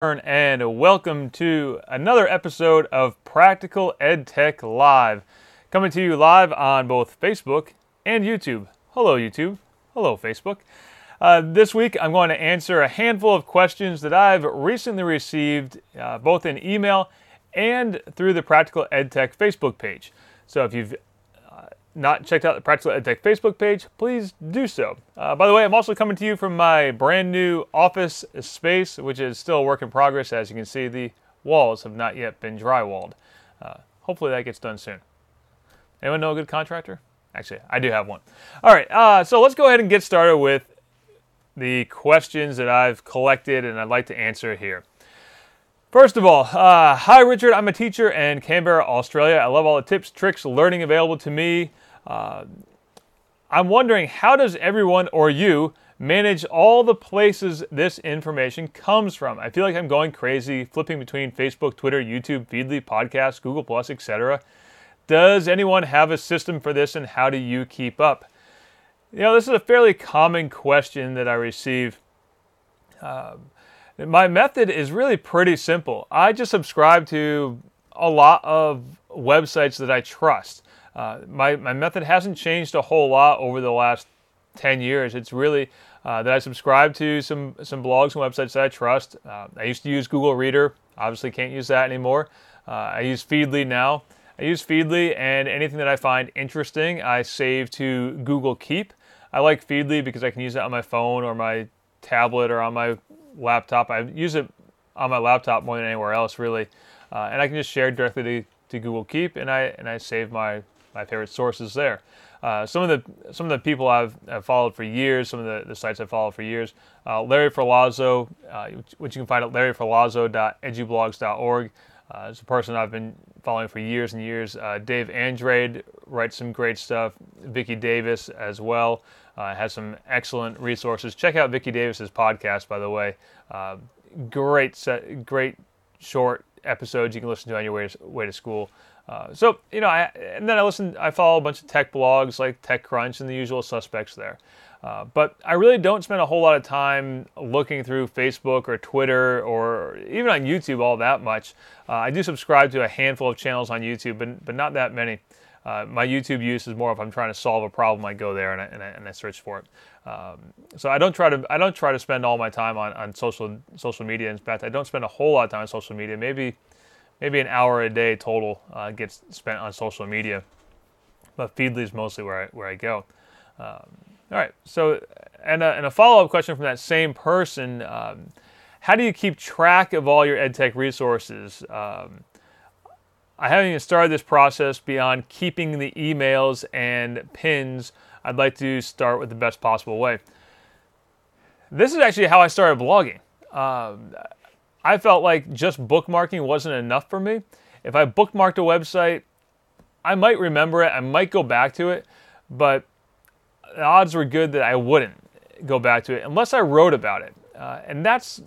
And welcome to another episode of Practical EdTech Live, coming to you live on both Facebook and YouTube. Hello YouTube, hello Facebook. This week I'm going to answer a handful of questions that I've recently received both in email and through the Practical EdTech Facebook page. So if you've not checked out the Practical EdTech Facebook page, please do so. By the way, I'm also coming to you from my brand new office space, which is still a work in progress. As you can see, the walls have not yet been drywalled. Hopefully that gets done soon. Anyone know a good contractor? Actually, I do have one. All right, so let's go ahead and get started with the questions that I've collected and I'd like to answer here. First of all, hi Richard, I'm a teacher in Canberra, Australia. I love all the tips, tricks, learning available to me. I'm wondering, how does everyone or you manage all the places this information comes from? I feel like I'm going crazy, flipping between Facebook, Twitter, YouTube, Feedly, podcasts, Google+, etc. Does anyone have a system for this, and how do you keep up? You know, this is a fairly common question that I receive. My method is really pretty simple. I just subscribe to a lot of websites that I trust. My method hasn't changed a whole lot over the last 10 years. It's really that I subscribe to some blogs and websites that I trust. I used to use Google Reader. Obviously can't use that anymore. I use Feedly now. I use Feedly, and anything that I find interesting, I save to Google Keep. I like Feedly because I can use it on my phone or my tablet or on my laptop. I use it on my laptop more than anywhere else, really. And I can just share directly to Google Keep, and I save my favorite sources there. Some of the people I've followed for years, some of the sites I've followed for years, Larry Ferlazzo, which you can find at larryferlazzo.edublogs.org. It's a person I've been following for years and years. Dave Andrade writes some great stuff. Vicki Davis as well has some excellent resources. Check out Vicki Davis's podcast, by the way. Great short episodes you can listen to on your way to school. So you know, I follow a bunch of tech blogs like TechCrunch and the usual suspects there. But I really don't spend a whole lot of time looking through Facebook or Twitter or even on YouTube all that much. I do subscribe to a handful of channels on YouTube, but not that many. My YouTube use is more if I'm trying to solve a problem, I go there and I search for it. So I don't try to spend all my time on social media. In fact, I don't spend a whole lot of time on social media. Maybe an hour a day total gets spent on social media. But Feedly is mostly where I go. All right. So and a follow-up question from that same person: how do you keep track of all your EdTech resources? I haven't even started this process beyond keeping the emails and pins. I'd like to start with the best possible way. This is actually how I started blogging. I felt like just bookmarking wasn't enough for me. If I bookmarked a website, I might remember it, I might go back to it, but the odds were good that I wouldn't go back to it unless I wrote about it. And that's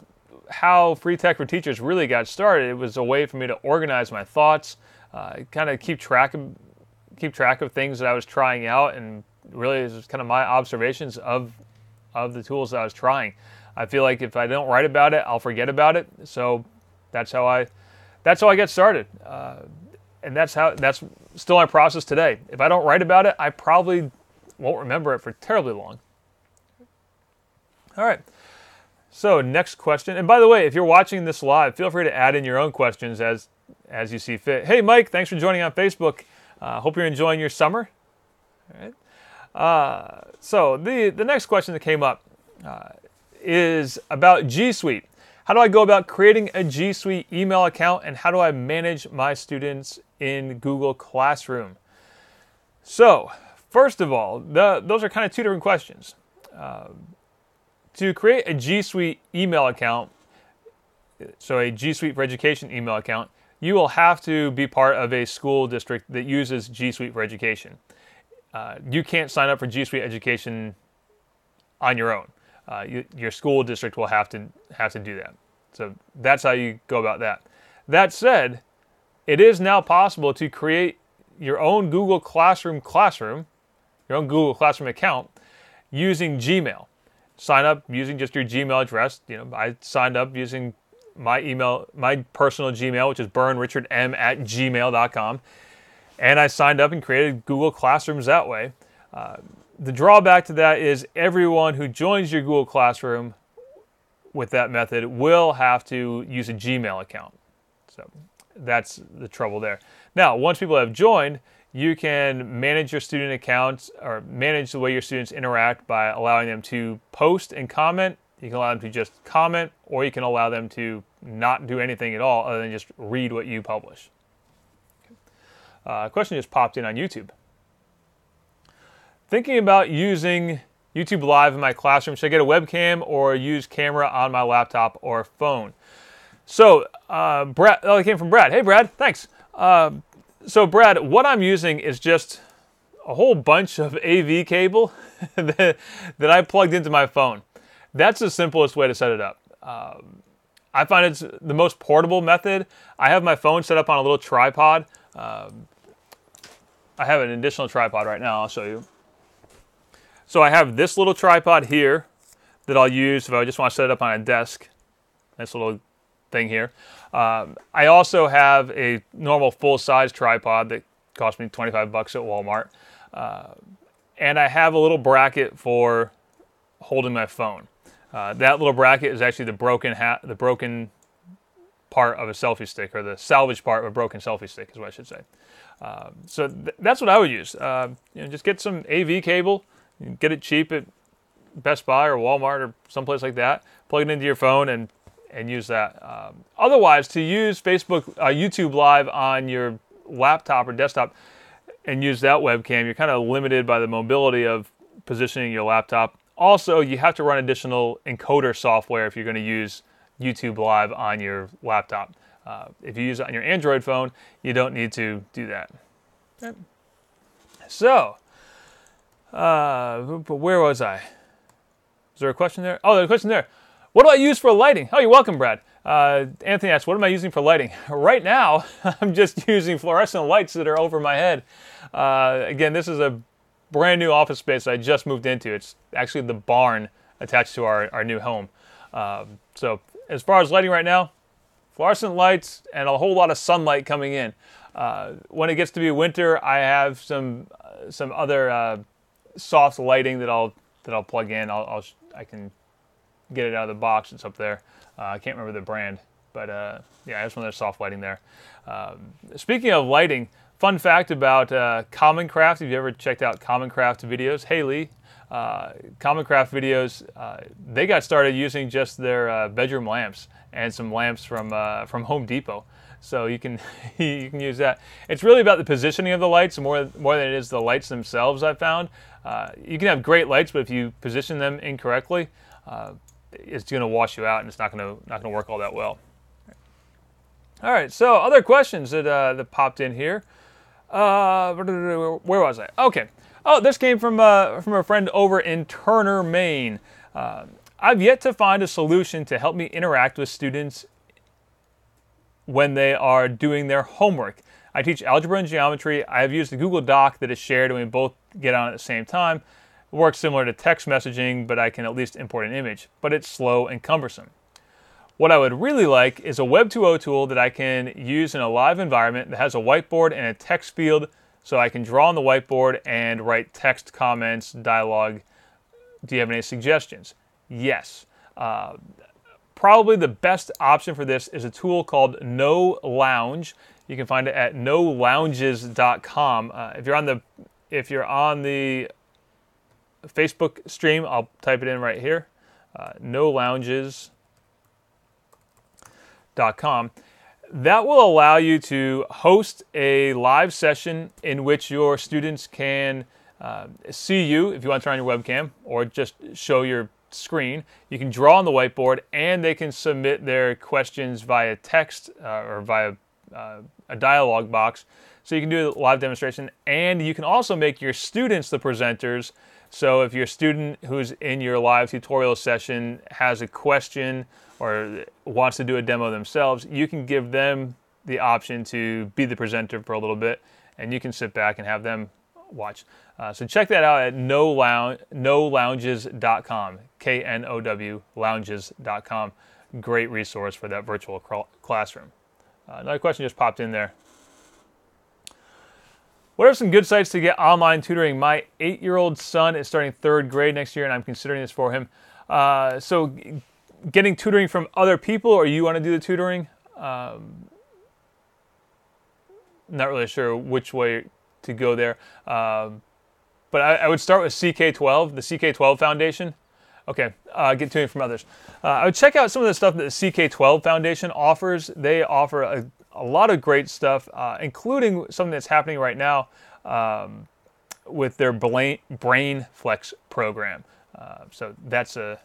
how Free Tech for Teachers really got started. It was a way for me to organize my thoughts, kind of keep track of things that I was trying out, and really it was kind of my observations of the tools that I was trying. I feel like if I don't write about it, I'll forget about it. So that's how I get started, and that's still my process today. If I don't write about it, I probably won't remember it for terribly long. All right. So next question, and by the way, if you're watching this live, feel free to add in your own questions as you see fit. Hey Mike, thanks for joining on Facebook. Hope you're enjoying your summer. All right. So the next question that came up is about G Suite. How do I go about creating a G Suite email account, and how do I manage my students in Google Classroom? So first of all, those are kind of two different questions. To create a G Suite email account, so a G Suite for Education email account, you will have to be part of a school district that uses G Suite for Education. You can't sign up for G Suite Education on your own. Your school district will have to do that. So that's how you go about that. That said, it is now possible to create your own Google Classroom, your own Google Classroom account using Gmail. Sign up using just your Gmail address. You know, I signed up using my personal Gmail, which is burnrichardm@gmail.com, and I signed up and created Google Classrooms that way. The drawback to that is everyone who joins your Google Classroom with that method will have to use a Gmail account. So that's the trouble there. Now, once people have joined, you can manage your student accounts or manage the way your students interact by allowing them to post and comment. You can allow them to just comment, or you can allow them to not do anything at all other than just read what you publish. A question just popped in on YouTube. Thinking about using YouTube Live in my classroom. Should I get a webcam or use camera on my laptop or phone? So, Brad, it came from Brad. Hey, Brad, thanks. So, Brad, what I'm using is just a whole bunch of AV cable that I plugged into my phone. That's the simplest way to set it up. I find it's the most portable method. I have my phone set up on a little tripod. I have an additional tripod right now. I'll show you. So I have this little tripod here that I'll use if I just want to set it up on a desk. This little thing here. I also have a normal full-size tripod that cost me $25 at Walmart. And I have a little bracket for holding my phone. That little bracket is actually the broken part of a selfie stick, or the salvage part of a broken selfie stick is what I should say. So that's what I would use. Just get some AV cable, get it cheap at Best Buy or Walmart or someplace like that. Plug it into your phone and use that. Otherwise, to use YouTube Live on your laptop or desktop and use that webcam, you're kind of limited by the mobility of positioning your laptop. Also, you have to run additional encoder software if you're going to use YouTube Live on your laptop. If you use it on your Android phone, you don't need to do that. Okay. So, where was I? Is there a question there? Oh, there's a question there. What do I use for lighting? Oh, you're welcome, Brad. Anthony asks, what am I using for lighting? Right now, I'm just using fluorescent lights that are over my head. Again, this is a brand new office space I just moved into. It's actually the barn attached to our new home. So as far as lighting right now, fluorescent lights and a whole lot of sunlight coming in. When it gets to be winter, I have some other soft lighting that I'll plug in. I can get it out of the box. It's up there. I can't remember the brand, but yeah, I have some other soft lighting there. Speaking of lighting, fun fact about Common Craft. If you ever checked out Common Craft videos, hey Lee, Common Craft videos, they got started using just their bedroom lamps and some lamps from Home Depot. So you can you can use that. It's really about the positioning of the lights more than it is the lights themselves. I've found you can have great lights, but if you position them incorrectly, it's going to wash you out, and it's not going to work all that well. All right. So other questions that popped in here. Where was I? Okay. Oh, this came from a friend over in Turner, Maine. I've yet to find a solution to help me interact with students when they are doing their homework. I teach algebra and geometry. I have used the Google Doc that is shared and we both get on at the same time. It works similar to text messaging, but I can at least import an image. But it's slow and cumbersome. What I would really like is a Web 2.0 tool that I can use in a live environment that has a whiteboard and a text field so I can draw on the whiteboard and write text, comments, dialogue. Do you have any suggestions? Yes. Probably the best option for this is a tool called No Lounge. You can find it at nolounges.com. If you're on the Facebook stream, I'll type it in right here. nolounges.com. That will allow you to host a live session in which your students can see you if you want to turn on your webcam or just show your screen. You can draw on the whiteboard and they can submit their questions via text or via a dialog box. So you can do a live demonstration, and you can also make your students the presenters. So if your student who's in your live tutorial session has a question or wants to do a demo themselves, you can give them the option to be the presenter for a little bit, and you can sit back and have them watch. So check that out at nolounges.com, Know lounges.com. great resource for that virtual classroom. Another question just popped in there. What are some good sites to get online tutoring? My 8-year-old son is starting 3rd grade next year, and I'm considering this for him. So getting tutoring from other people, or you want to do the tutoring? Not really sure which way to go there. But I would start with CK12, the CK12 Foundation. Okay, get tutoring from others. I would check out some of the stuff that the CK12 Foundation offers. They offer a lot of great stuff, including something that's happening right now with their Brain Flex program. So that's a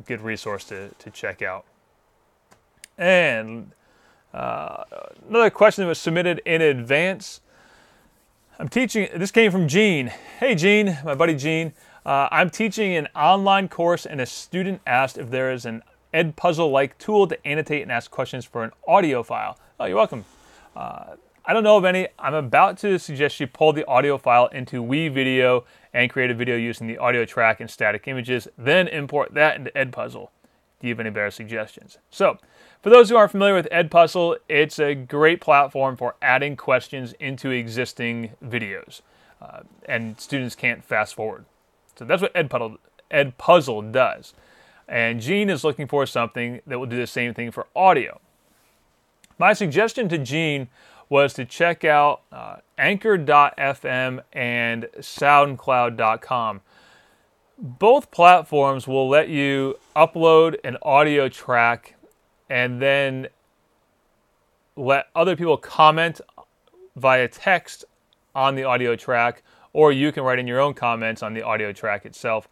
good resource to check out. And another question that was submitted in advance. I'm teaching, this came from Gene. Hey Gene, my buddy Gene. I'm teaching an online course and a student asked if there is an Edpuzzle-like tool to annotate and ask questions for an audio file. Oh, you're welcome. I don't know of any. I'm about to suggest you pull the audio file into WeVideo and create a video using the audio track and static images, then import that into Edpuzzle. Do you have any better suggestions? So, for those who aren't familiar with Edpuzzle, it's a great platform for adding questions into existing videos, and students can't fast forward. So that's what Edpuzzle does. And Gene is looking for something that will do the same thing for audio. My suggestion to Gene was to check out Anchor.fm and SoundCloud.com. Both platforms will let you upload an audio track and then let other people comment via text on the audio track, or you can write in your own comments on the audio track itself,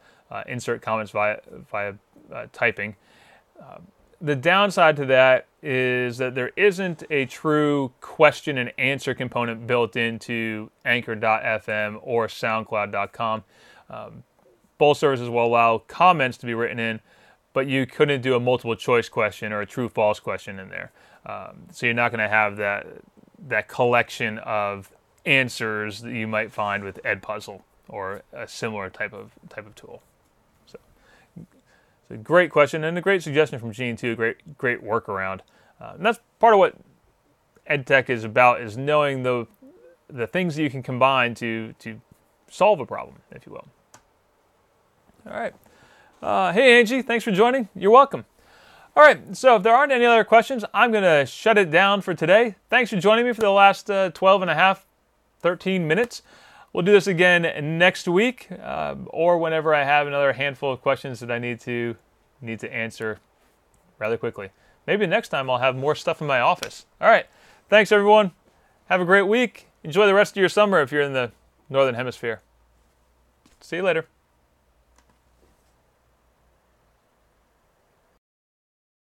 insert comments via typing. The downside to that is that there isn't a true question and answer component built into Anchor.fm or SoundCloud.com. Both services will allow comments to be written in, but you couldn't do a multiple choice question or a true-false question in there. So you're not going to have that collection of answers that you might find with Edpuzzle or a similar type of tool. So it's a great question and a great suggestion from Gene too. Great workaround. And that's part of what EdTech is about, is knowing the things that you can combine to solve a problem, if you will. All right. Hey, Angie, thanks for joining. You're welcome. All right, so if there aren't any other questions, I'm going to shut it down for today. Thanks for joining me for the last 12 and a half, 13 minutes. We'll do this again next week or whenever I have another handful of questions that I need to answer rather quickly. Maybe next time I'll have more stuff in my office. All right, thanks, everyone. Have a great week. Enjoy the rest of your summer if you're in the Northern Hemisphere. See you later.